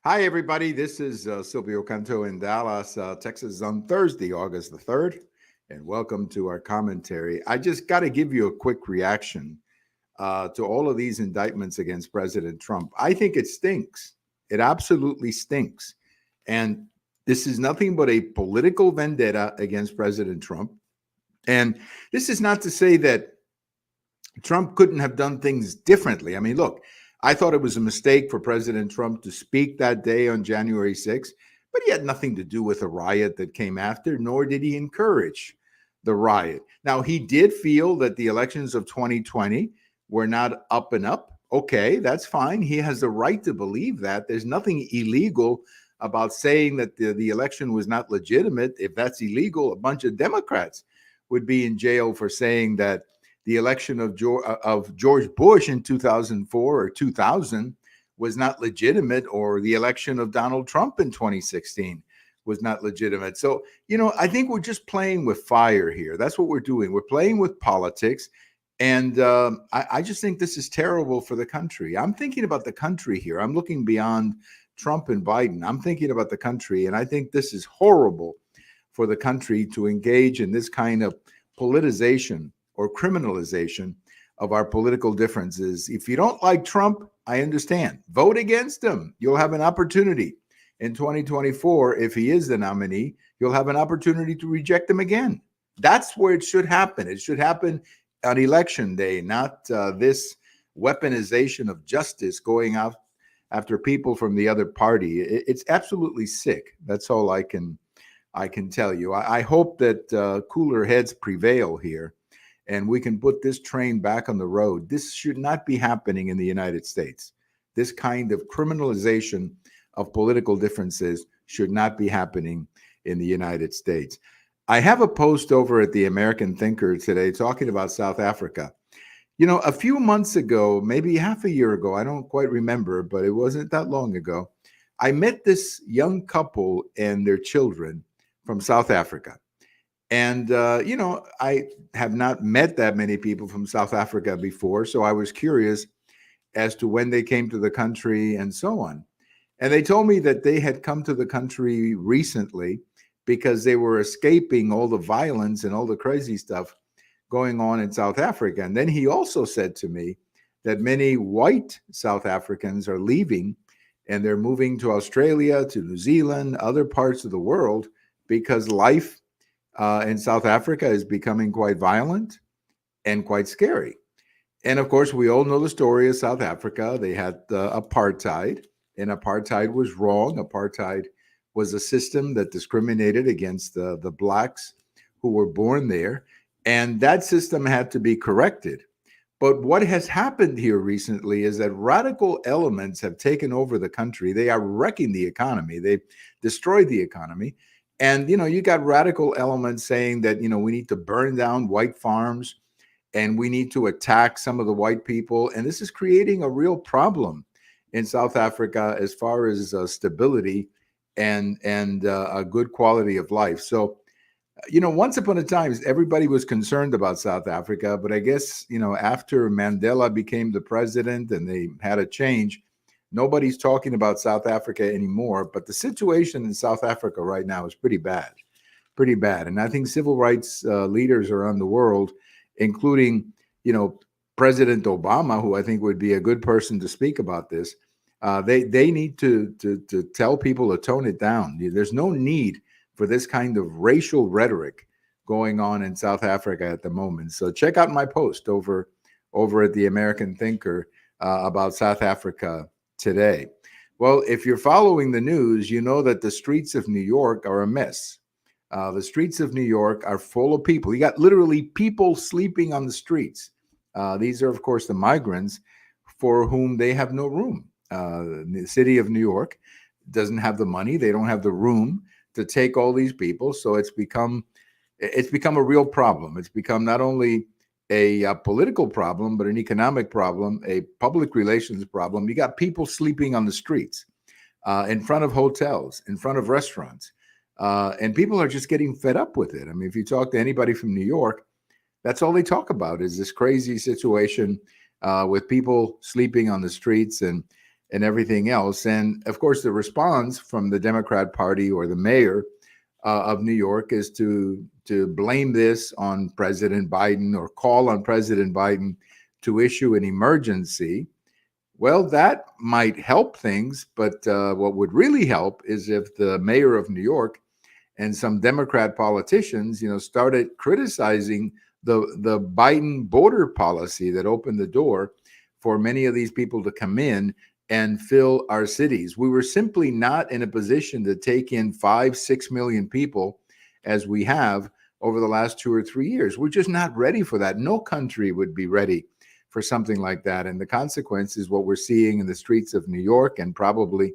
Hi, everybody. This is Silvio Canto in Dallas, Texas on Thursday, August the 3rd. And welcome to our commentary. I just got to give you a quick reaction to all of these indictments against President Trump. I think it stinks. It absolutely stinks. And this is nothing but a political vendetta against President Trump. And this is not to say that Trump couldn't have done things differently. I mean, look, I thought it was a mistake for President Trump to speak that day on January 6th, but he had nothing to do with the riot that came after, nor did he encourage the riot. Now, he did feel that the elections of 2020 were not up and up. Okay, that's fine. He has the right to believe that. There's nothing illegal about saying that the election was not legitimate. If that's illegal, a bunch of Democrats would be in jail for saying that the election of George Bush in 2004 or 2000 was not legitimate, or the election of Donald Trump in 2016 was not legitimate. So, I think we're just playing with fire here. That's what we're doing. We're playing with politics. And I just think this is terrible for the country. I'm thinking about the country here. I'm looking beyond Trump and Biden. I'm thinking about the country. And I think this is horrible for the country to engage in this kind of politicization or criminalization of our political differences. If you don't like Trump, I understand. Vote against him. You'll have an opportunity in 2024. If he is the nominee, you'll have an opportunity to reject him again. That's where it should happen. It should happen on election day, not this weaponization of justice going out after people from the other party. It's absolutely sick. That's all I can tell you. I hope that cooler heads prevail here, and we can put this train back on the road. This should not be happening in the United States. This kind of criminalization of political differences should not be happening in the United States. I have a post over at the American Thinker today talking about South Africa. A few months ago, maybe half a year ago, I don't quite remember, but it wasn't that long ago, I met this young couple and their children from South Africa. And, I have not met that many people from South Africa before, so I was curious as to when they came to the country and so on. And they told me that they had come to the country recently because they were escaping all the violence and all the crazy stuff going on in South Africa. And then he also said to me that many white South Africans are leaving and they're moving to Australia, to New Zealand, other parts of the world, because life in South Africa is becoming quite violent and quite scary. And of course, we all know the story of South Africa. They had apartheid, and apartheid was wrong. Apartheid was a system that discriminated against the blacks who were born there. And that system had to be corrected. But what has happened here recently is that radical elements have taken over the country. They are wrecking the economy. They destroyed the economy. And, you got radical elements saying that, we need to burn down white farms and we need to attack some of the white people. And this is creating a real problem in South Africa as far as stability and a good quality of life. So, once upon a time, everybody was concerned about South Africa. But I guess, after Mandela became the president and they had a change, nobody's talking about South Africa anymore, but the situation in South Africa right now is pretty bad. And I think civil rights leaders around the world, including, President Obama, who I think would be a good person to speak about this, they need to tell people to tone it down. There's no need for this kind of racial rhetoric going on in South Africa at the moment. So check out my post over at the American Thinker about South Africa today. Well, if you're following the news, you know that the streets of New York are a mess. The streets of New York are full of people. You got literally people sleeping on the streets. These are, of course, the migrants for whom they have no room. The city of New York doesn't have the money. They don't have the room to take all these people. So it's become a real problem. It's become not only a political problem, but an economic problem, a public relations problem. You got people sleeping on the streets, in front of hotels, in front of restaurants, and people are just getting fed up with it. I mean, if you talk to anybody from New York, that's all they talk about is this crazy situation with people sleeping on the streets. And and everything else. And of course, the response from the Democrat Party or the mayor of New York is to blame this on President Biden or call on President Biden to issue an emergency. Well, that might help things, but what would really help is if the mayor of New York and some Democrat politicians, started criticizing the Biden border policy that opened the door for many of these people to come in and fill our cities. We were simply not in a position to take in 5-6 million people as we have over the last 2 or 3 years. We're just not ready for that. No country would be ready for something like that. And the consequence is what we're seeing in the streets of New York and probably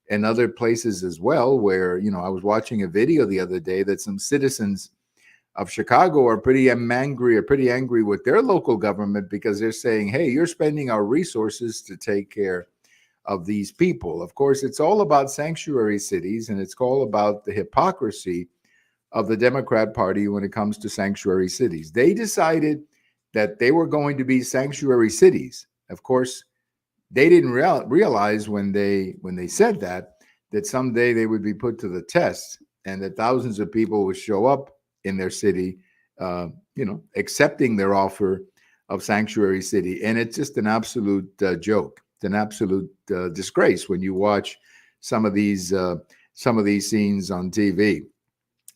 in other places as well, where, I was watching a video the other day that some citizens of Chicago are pretty angry with their local government because they're saying, hey, you're spending our resources to take care of these people. Of course, it's all about sanctuary cities, and it's all about the hypocrisy of the Democrat Party when it comes to sanctuary cities. They decided that they were going to be sanctuary cities. Of course, they didn't realize when they said that someday they would be put to the test and that thousands of people would show up in their city, accepting their offer of sanctuary city. And it's just an absolute joke. It's an absolute disgrace when you watch some of these scenes on TV.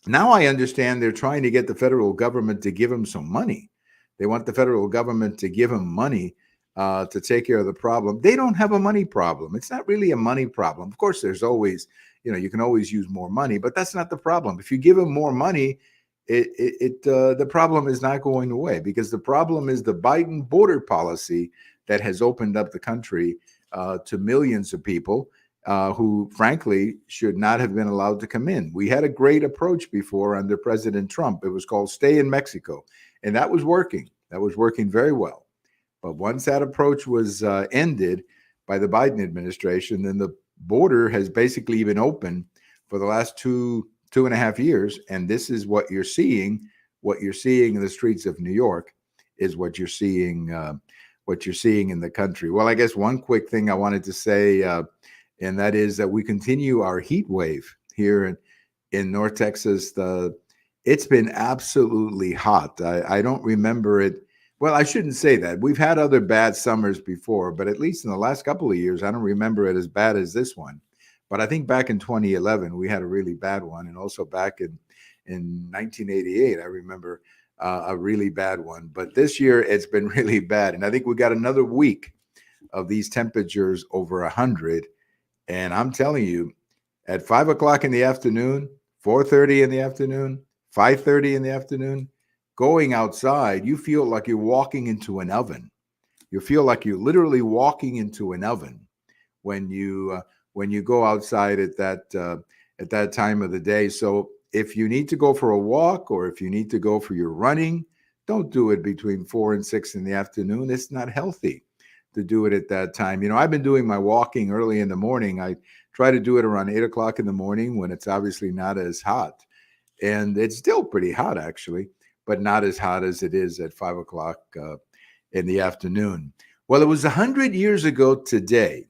Now I understand they're trying to get the federal government to give them some money. They want the federal government to give them money to take care of the problem. They don't have a money problem. It's not really a money problem. Of course, there's always, you can always use more money, but that's not the problem. If you give them more money, the problem is not going away, because the problem is the Biden border policy that has opened up the country to millions of people who, frankly, should not have been allowed to come in. We had a great approach before under President Trump. It was called Stay in Mexico, and that was working. That was working very well. But once that approach was ended by the Biden administration, then the border has basically been open for the last two and a half years. And this is what you're seeing. What you're seeing in the streets of New York is what you're seeing in the country. Well, I guess one quick thing I wanted to say, and that is that we continue our heat wave here in North Texas. It's been absolutely hot. I don't remember it. Well, I shouldn't say that. We've had other bad summers before, but at least in the last couple of years, I don't remember it as bad as this one. But I think back in 2011, we had a really bad one. And also back in 1988, I remember a really bad one. But this year, it's been really bad. And I think we got another week of these temperatures over 100. And I'm telling you, at 5 o'clock in the afternoon, 4:30 in the afternoon, 5:30 in the afternoon, going outside, you feel like you're walking into an oven. You feel like you're literally walking into an oven when you go outside at that time of the day. So if you need to go for a walk or if you need to go for your running, don't do it between 4 and 6 in the afternoon. It's not healthy to do it at that time. I've been doing my walking early in the morning. I try to do it around 8 o'clock in the morning when it's obviously not as hot. And it's still pretty hot, actually, but not as hot as it is at 5 o'clock in the afternoon. Well, it was 100 years ago today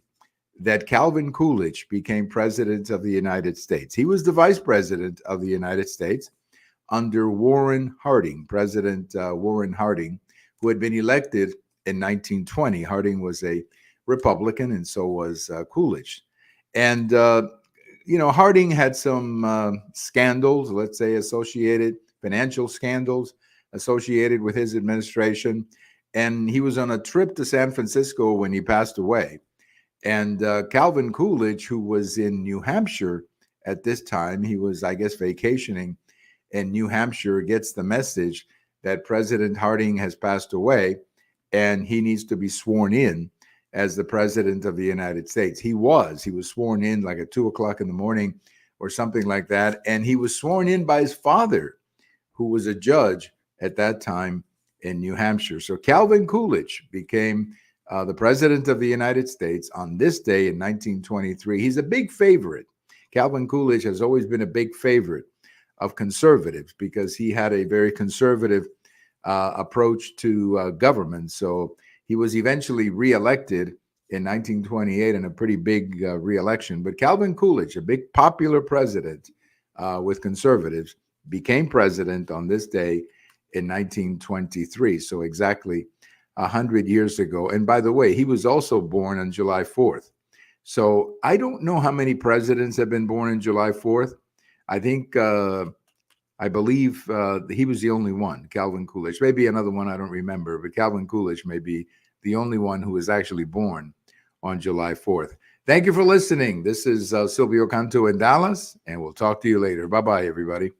that Calvin Coolidge became president of the United States. He was the vice president of the United States under Warren Harding, President Warren Harding, who had been elected in 1920. Harding was a Republican, and so was Coolidge. And, Harding had some scandals, let's say, financial scandals associated with his administration. And he was on a trip to San Francisco when he passed away. And Calvin Coolidge, who was in New Hampshire at this time, he was, I guess, vacationing in New Hampshire, gets the message that President Harding has passed away and he needs to be sworn in as the president of the United States. He was sworn in like at 2 o'clock in the morning or something like that. And he was sworn in by his father, who was a judge at that time in New Hampshire. So Calvin Coolidge became the president of the United States on this day in 1923. He's a big favorite. Calvin Coolidge has always been a big favorite of conservatives because he had a very conservative approach to government. So he was eventually reelected in 1928 in a pretty big re-election. But Calvin Coolidge, a big popular president with conservatives, became president on this day in 1923. So exactly 100 years ago. And by the way, he was also born on July 4th. So I don't know how many presidents have been born on July 4th. I think, I believe he was the only one, Calvin Coolidge. Maybe another one I don't remember, but Calvin Coolidge may be the only one who was actually born on July 4th. Thank you for listening. This is Silvio Canto in Dallas, and we'll talk to you later. Bye-bye, everybody.